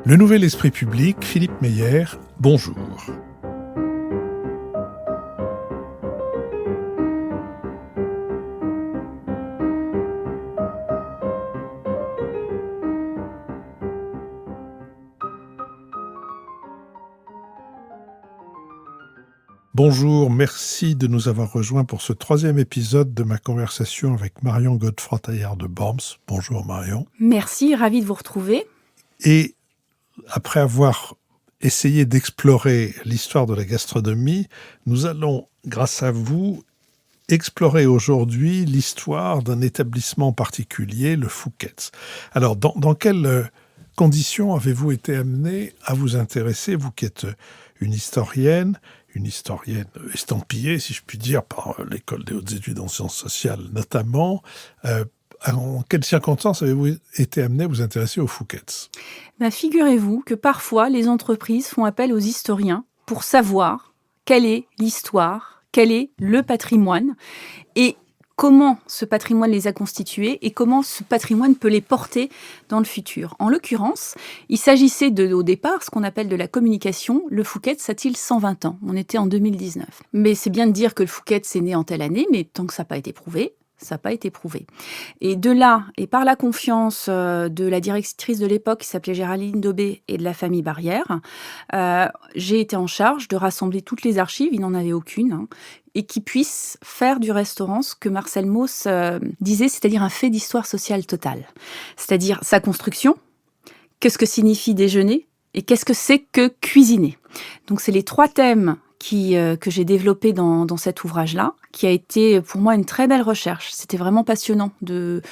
Le Nouvel Esprit Public, Philippe Meyer, bonjour. Bonjour, merci de nous avoir rejoints pour ce 3e épisode de ma conversation avec Marion Godefroy-Taillard de Borms. Bonjour Marion. Merci, ravi de vous retrouver. Et après avoir essayé d'explorer l'histoire de la gastronomie, nous allons, grâce à vous, explorer aujourd'hui l'histoire d'un établissement particulier, le Fouquet's. Alors, dans quelles conditions avez-vous été amenée à vous intéresser, vous qui êtes une historienne estampillée, si je puis dire, par l'École des hautes études en sciences sociales notamment. En quelles circonstances avez-vous été amené à vous intéresser aux Fouquet's ? Figurez-vous que parfois, les entreprises font appel aux historiens pour savoir quelle est l'histoire, quel est le patrimoine et comment ce patrimoine les a constitués et comment ce patrimoine peut les porter dans le futur. En l'occurrence, il s'agissait au départ, ce qu'on appelle de la communication. Le Fouquet's a-t-il 120 ans ? On était en 2019. Mais c'est bien de dire que le Fouquet's est né en telle année, mais tant que ça n'a pas été prouvé, ça n'a pas été prouvé. Et de là, et par la confiance de la directrice de l'époque, qui s'appelait Géraldine Daubé, et de la famille Barrière, j'ai été en charge de rassembler toutes les archives, il n'en avait aucune, et qui puissent faire du restaurant ce que Marcel Mauss disait, c'est-à-dire un fait d'histoire sociale totale. C'est-à-dire sa construction, qu'est-ce que signifie déjeuner, et qu'est-ce que c'est que cuisiner. Donc c'est les 3 thèmes que j'ai développé dans cet ouvrage-là, qui a été pour moi une très belle recherche. C'était vraiment passionnant de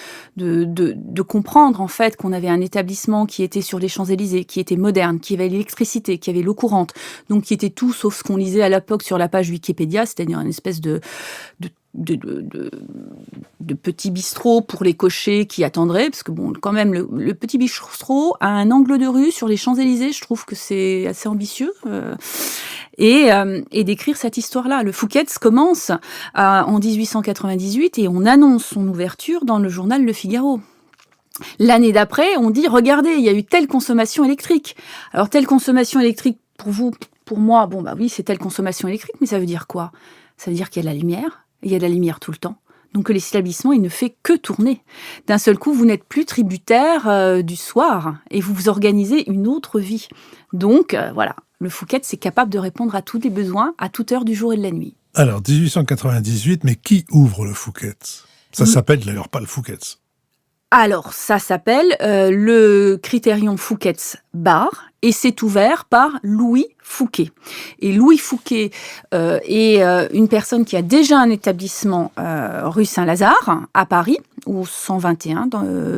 comprendre en fait qu'on avait un établissement qui était sur les Champs-Élysées, qui était moderne, qui avait l'électricité, qui avait l'eau courante, donc qui était tout sauf ce qu'on lisait à l'époque sur la page Wikipédia, c'est-à-dire une espèce de petits bistrots pour les cochers qui attendraient, parce que bon, quand même, le petit bistrot a un angle de rue sur les Champs-Élysées, je trouve que c'est assez ambitieux, et d'écrire cette histoire-là. Le Fouquet's commence en 1898 et on annonce son ouverture dans le journal Le Figaro. L'année d'après, on dit, regardez, il y a eu telle consommation électrique. Alors, telle consommation électrique, pour vous, pour moi, oui, c'est telle consommation électrique, mais ça veut dire quoi ? Ça veut dire qu'il y a de la lumière. Il y a de la lumière tout le temps. Donc l'établissement, il ne fait que tourner. D'un seul coup, vous n'êtes plus tributaire du soir et vous vous organisez une autre vie. Donc voilà, le Fouquet's est capable de répondre à tous les besoins à toute heure du jour et de la nuit. Alors, 1898, mais qui ouvre le Fouquet's ? Ça s'appelle d'ailleurs pas le Fouquet's. Alors, ça s'appelle le Critérium Fouquet's Bar et c'est ouvert par Louis Fouquet. Et Louis Fouquet est une personne qui a déjà un établissement rue Saint-Lazare à Paris, ou 121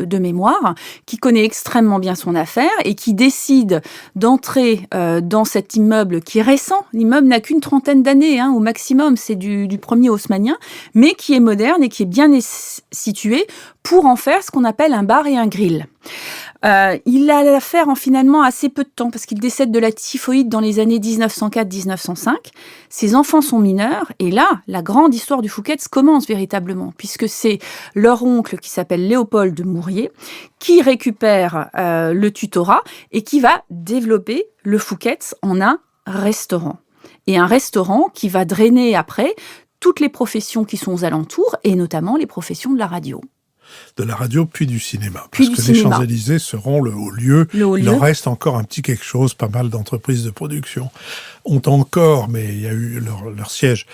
de mémoire, qui connaît extrêmement bien son affaire et qui décide d'entrer dans cet immeuble qui est récent. L'immeuble n'a qu'une 30aine d'années au maximum, c'est du premier haussmannien, mais qui est moderne et qui est bien situé pour en faire ce qu'on appelle un bar et un grill. Il a l'affaire en finalement assez peu de temps parce qu'il décède de la typhoïde dans les années 1904-1905. Ses enfants sont mineurs et là, la grande histoire du Fouquet's commence véritablement puisque c'est leur oncle qui s'appelle Léopold de Mourier qui récupère le tutorat et qui va développer le Fouquet's en un restaurant. Et un restaurant qui va drainer après toutes les professions qui sont aux alentours et notamment les professions de la radio. De la radio, puis du cinéma. Parce que les Champs-Élysées seront le haut lieu. Il en reste encore un petit quelque chose. Pas mal d'entreprises de production ont encore, mais il y a eu leur siège,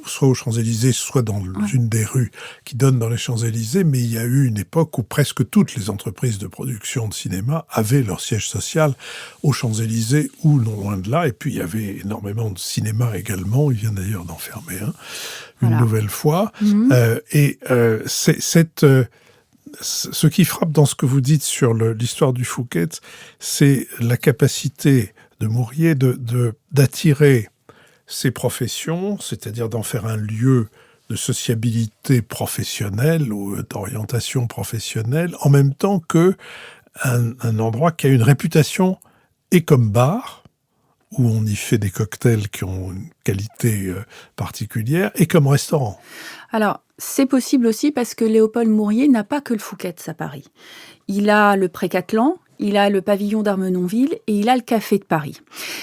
soit aux Champs-Élysées, soit dans une des rues qui donne dans les Champs-Élysées. Mais il y a eu une époque où presque toutes les entreprises de production de cinéma avaient leur siège social aux Champs-Élysées ou non loin de là. Et puis il y avait énormément de cinéma également. Il vient d'ailleurs d'en fermer un. Une nouvelle fois. Ce qui frappe dans ce que vous dites sur l'histoire du Fouquet's, c'est la capacité de Mourier d'attirer ces professions, c'est-à-dire d'en faire un lieu de sociabilité professionnelle ou d'orientation professionnelle, en même temps qu'un endroit qui a une réputation et comme bar, où on y fait des cocktails qui ont une qualité particulière, et comme restaurant. Alors, c'est possible aussi parce que Léopold Mourier n'a pas que le Fouquet's à Paris. Il a le Précathlon, il a le pavillon d'Armenonville et il a le Café de Paris.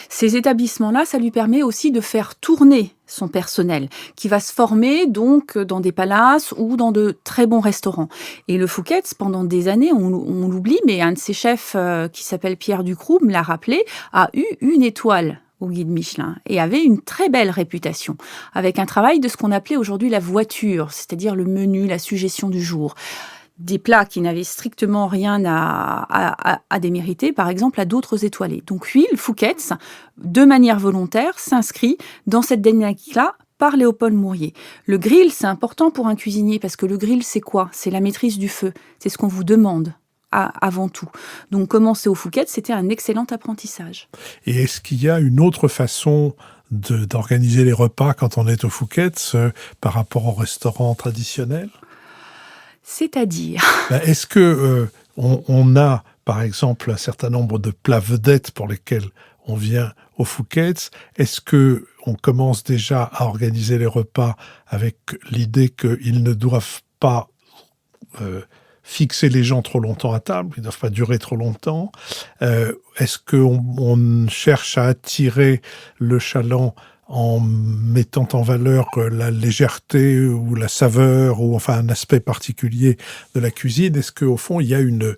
Ces établissements-là, ça lui permet aussi de faire tourner son personnel, qui va se former donc dans des palaces ou dans de très bons restaurants. Et le Fouquet's, pendant des années, on l'oublie, mais un de ses chefs qui s'appelle Pierre Ducroux me l'a rappelé, a eu une étoile au guide Michelin et avait une très belle réputation, avec un travail de ce qu'on appelait aujourd'hui la voiture, c'est-à-dire le menu, la suggestion du jour. Des plats qui n'avaient strictement rien à démériter, par exemple, à d'autres étoilés. Donc lui, le Fouquet's, de manière volontaire, s'inscrit dans cette dynamique-là par Léopold Mourier. Le grill, c'est important pour un cuisinier, parce que le grill, c'est quoi ? C'est la maîtrise du feu. C'est ce qu'on vous demande avant tout. Donc commencer au Fouquet's, c'était un excellent apprentissage. Et est-ce qu'il y a une autre façon d'organiser les repas quand on est au Fouquet's par rapport au restaurant traditionnel ? C'est-à-dire Est-ce que on a, par exemple, un certain nombre de plats vedettes pour lesquels on vient au Fouquet's ? Est-ce que on commence déjà à organiser les repas avec l'idée qu'ils ne doivent pas fixer les gens trop longtemps à table, ils ne doivent pas durer trop longtemps ? Est-ce qu'on cherche à attirer le chaland en mettant en valeur la légèreté ou la saveur ou enfin un aspect particulier de la cuisine? Est-ce qu'au fond, il y a une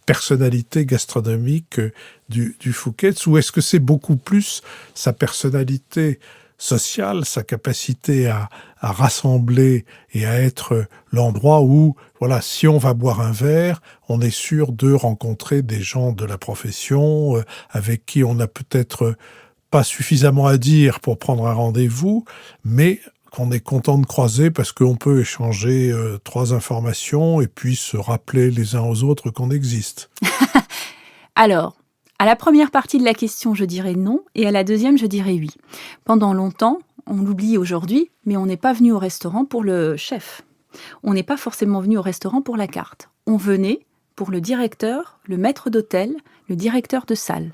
personnalité gastronomique du Fouquet's, ou est-ce que c'est beaucoup plus sa personnalité sociale, sa capacité à rassembler et à être l'endroit où, voilà, si on va boire un verre, on est sûr de rencontrer des gens de la profession avec qui on a peut-être pas suffisamment à dire pour prendre un rendez-vous, mais qu'on est content de croiser parce qu'on peut échanger 3 informations et puis se rappeler les uns aux autres qu'on existe. Alors, à la première partie de la question, je dirais non, et à la deuxième, je dirais oui. Pendant longtemps, on l'oublie aujourd'hui, mais on n'est pas venu au restaurant pour le chef. On n'est pas forcément venu au restaurant pour la carte. On venait pour le directeur, le maître d'hôtel, le directeur de salle.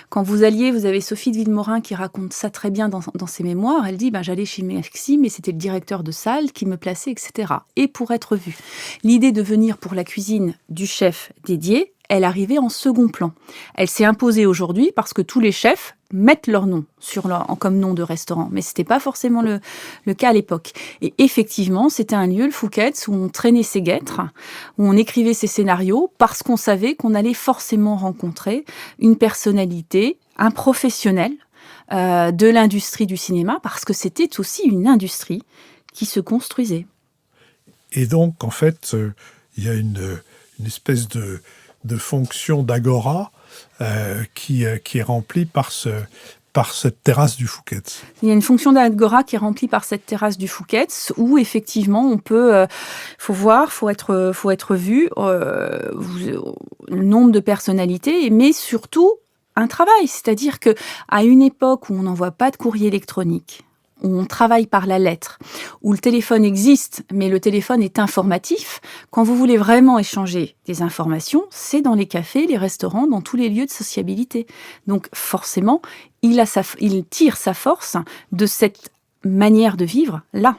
Quand vous alliez, vous avez Sophie de Villemorin qui raconte ça très bien dans ses mémoires. Elle dit j'allais chez Maxime et c'était le directeur de salle qui me plaçait, etc. Et pour être vu. L'idée de venir pour la cuisine du chef dédié, elle arrivait en second plan. Elle s'est imposée aujourd'hui parce que tous les chefs mettent leur nom comme nom de restaurant. Mais ce n'était pas forcément le cas à l'époque. Et effectivement, c'était un lieu, le Fouquet's, où on traînait ses guêtres, où on écrivait ses scénarios, parce qu'on savait qu'on allait forcément rencontrer une personnalité, un professionnel de l'industrie du cinéma, parce que c'était aussi une industrie qui se construisait. Et donc, en fait, il y a une espèce de fonction d'agora qui est remplie par cette terrasse du Fouquet's. Il y a une fonction d'agora qui est remplie par cette terrasse du Fouquet's où effectivement on peut, faut voir, faut être vu, le nombre de personnalités, mais surtout un travail. C'est-à-dire que à une époque où on n'envoie pas de courrier électronique, où on travaille par la lettre, où le téléphone existe, mais le téléphone est informatif, quand vous voulez vraiment échanger des informations, c'est dans les cafés, les restaurants, dans tous les lieux de sociabilité. Donc forcément, il tire sa force de cette manière de vivre là.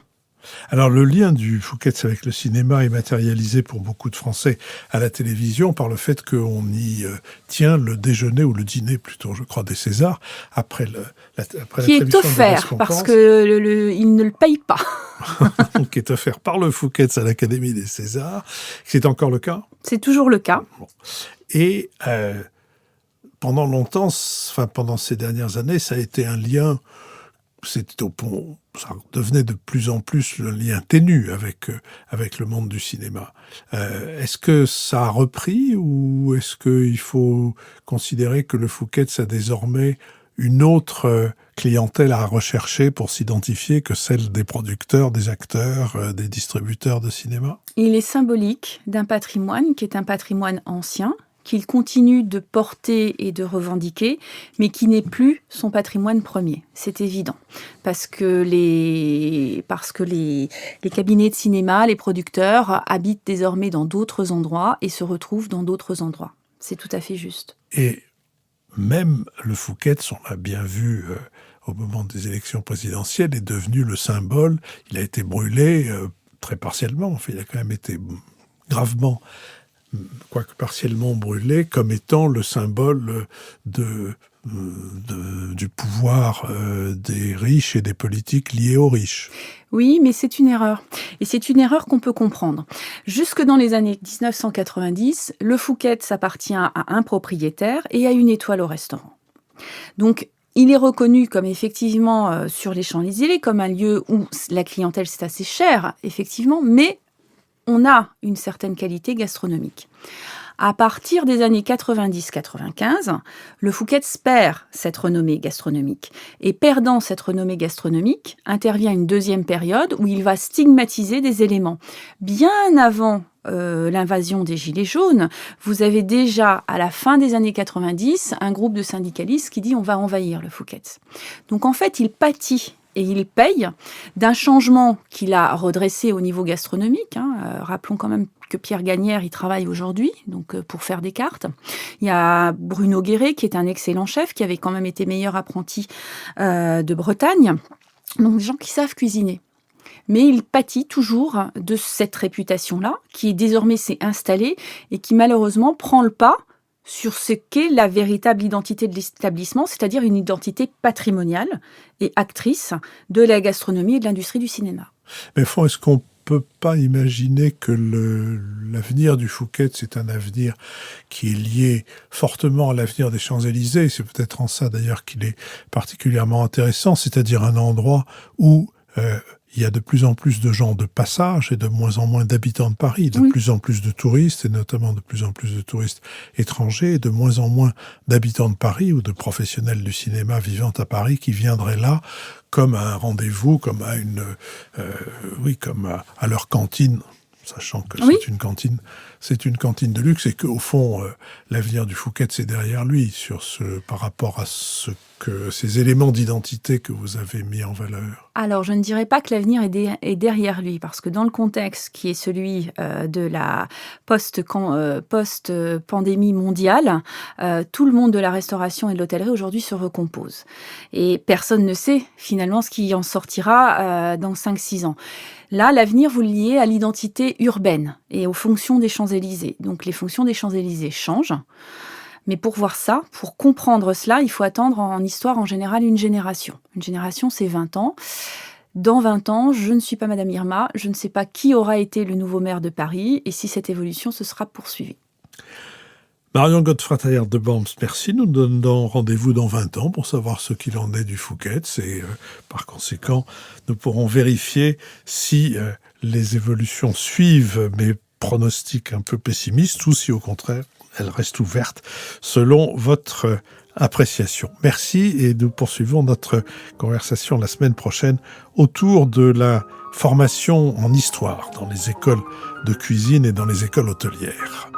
Alors le lien du Fouquet's avec le cinéma est matérialisé pour beaucoup de Français à la télévision par le fait qu'on y tient le déjeuner ou le dîner plutôt, je crois, des Césars après qui est offert parce que il ne le paye pas. Qui est offert par le Fouquet's à l'Académie des Césars. C'est encore le cas ? C'est toujours le cas. Bon. Et pendant longtemps, pendant ces dernières années, ça a été un lien. C'était ça devenait de plus en plus le lien ténu avec le monde du cinéma. Est-ce que ça a repris ou est-ce qu'il faut considérer que le Fouquet's a désormais une autre clientèle à rechercher pour s'identifier que celle des producteurs, des acteurs, des distributeurs de cinéma ? Il est symbolique d'un patrimoine qui est un patrimoine ancien, qu'il continue de porter et de revendiquer, mais qui n'est plus son patrimoine premier. C'est évident. Parce que les cabinets de cinéma, les producteurs habitent désormais dans d'autres endroits et se retrouvent dans d'autres endroits. C'est tout à fait juste. Et même le Fouquet's, on l'a bien vu au moment des élections présidentielles, est devenu le symbole. Il a été brûlé très partiellement. Enfin, il a quand même été gravement quoique partiellement brûlé, comme étant le symbole du pouvoir des riches et des politiques liés aux riches. Oui, mais c'est une erreur. Et c'est une erreur qu'on peut comprendre. Jusque dans les années 1990, le Fouquet's appartient à un propriétaire et à une étoile au restaurant. Donc, il est reconnu comme effectivement sur les Champs-Élysées, comme un lieu où la clientèle c'est assez cher, effectivement, mais on a une certaine qualité gastronomique. À partir des années 90-95, le Fouquet's perd cette renommée gastronomique. Et perdant cette renommée gastronomique, intervient une deuxième période où il va stigmatiser des éléments. Bien avant l'invasion des Gilets jaunes, vous avez déjà, à la fin des années 90, un groupe de syndicalistes qui dit « on va envahir le Fouquet's ». Donc en fait, il pâtit et il paye d'un changement qu'il a redressé au niveau gastronomique. Rappelons quand même que Pierre Gagnère y travaille aujourd'hui, donc pour faire des cartes. Il y a Bruno Guéret, qui est un excellent chef, qui avait quand même été meilleur apprenti de Bretagne. Donc des gens qui savent cuisiner. Mais il pâtit toujours de cette réputation-là, qui désormais s'est installée et qui malheureusement prend le pas sur ce qu'est la véritable identité de l'établissement, c'est-à-dire une identité patrimoniale et actrice de la gastronomie et de l'industrie du cinéma. Mais est-ce qu'on peut pas imaginer que l'avenir du Fouquet's, c'est un avenir qui est lié fortement à l'avenir des Champs-Élysées. C'est peut-être en ça d'ailleurs qu'il est particulièrement intéressant, c'est-à-dire un endroit où il y a de plus en plus de gens de passage et de moins en moins d'habitants de Paris, de plus en plus de touristes, et notamment de plus en plus de touristes étrangers, et de moins en moins d'habitants de Paris ou de professionnels du cinéma vivant à Paris qui viendraient là comme à un rendez-vous, comme à comme à leur cantine, sachant que c'est une cantine de luxe et qu'au fond, l'avenir du Fouquet's c'est derrière lui par rapport à ces éléments d'identité que vous avez mis en valeur. Alors, je ne dirais pas que l'avenir est derrière lui, parce que dans le contexte qui est celui de la post-pandémie mondiale, tout le monde de la restauration et de l'hôtellerie aujourd'hui se recompose. Et personne ne sait finalement ce qui en sortira dans 5-6 ans. Là, l'avenir, vous le liez à l'identité urbaine et aux fonctions des Champs-Élysées. Donc, les fonctions des Champs-Élysées changent. Mais pour voir ça, pour comprendre cela, il faut attendre en histoire en général une génération. Une génération, c'est 20 ans. Dans 20 ans, je ne suis pas Madame Irma, je ne sais pas qui aura été le nouveau maire de Paris et si cette évolution se sera poursuivie. Marion Godefroy-Taillard de Bams, merci. Nous donnons rendez-vous dans 20 ans pour savoir ce qu'il en est du Fouquet's et par conséquent, nous pourrons vérifier si les évolutions suivent mes pronostics un peu pessimistes ou si au contraire, elles restent ouvertes selon votre appréciation. Merci et nous poursuivons notre conversation la semaine prochaine autour de la formation en histoire dans les écoles de cuisine et dans les écoles hôtelières.